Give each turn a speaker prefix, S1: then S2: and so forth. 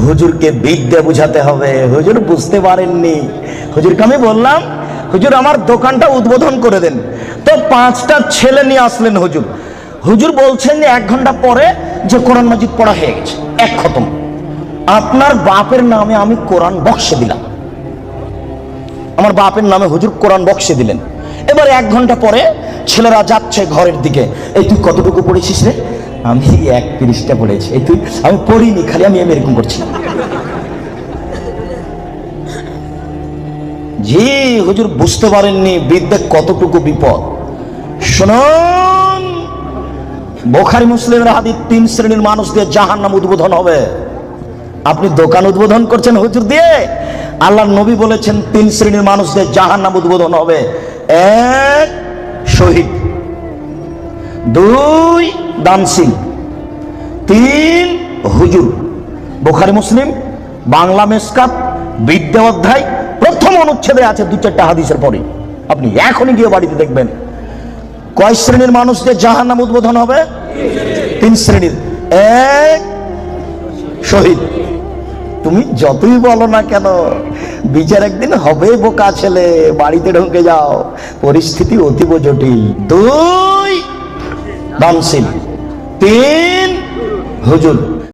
S1: হুজুরকে বিদ্যা বুঝাতে হবে। হুজুর বুঝতে পারেননি। হুজুরকে আমি বললাম, হুজুর আমার দোকানটা উদ্বোধন করে দেন। তো 5টা ছেলে নিয়ে আসলেন হুজুর। হুজুর বলছেন যে 1 ঘন্টা পরে যে কোরআন মাজিদ পড়া হয়ে গেছে, 1 খতম। আপনার বাপের নামে আমি কোরআন বক্সে দিলাম। আমার বাপের নামে হুজুর কোরআন বক্সে দিলেন। এবার 1 ঘন্টা পরে ছেলেরা যাচ্ছে ঘরের দিকে। এই তুই কতটুকু পড়েছিস রে? আমি 1 পৃষ্ঠা পড়েছি। এই তুই? আমি পড়িনি, খালি আমি এরকম করছি। জি হুজুর বুঝতে পারেননি বিদ্যা কতটুকু বিপদ। শুনুন, বুখারী মুসলিমের হাদিস 3 শ্রেণীর মানুষদের জাহান্নাম উদ্বোধন হবে। আপনি দোকান উদ্বোধন করছেন হুজুর দিয়ে? আল্লাহর নবী বলেছেন 3 শ্রেণীর মানুষদের জাহান্নাম উদ্বোধন হবে। 1 শহীদ, 2 দানশীল, 3 হুজুর। বুখারী মুসলিম বাংলা মেসকাত বিদ্যা অধ্যায় প্রথম অনুচ্ছেদে আছে 2-4টা হাদিসের পরে। আপনি এখনই গিয়ে বাড়িতে দেখবেন। কয় শ্রেণীর মানুষদের জাহান্নাম উদ্বোধন হবে? 3 শ্রেণীর। 1 শহীদ। তুমি যতই বলো না কেন, বিচার একদিন হবে বোকা ছেলে, বাড়িতে ঢুকে যাও, পরিস্থিতি অতীব জটিল। 2 দানশীল, 3 হুজুর।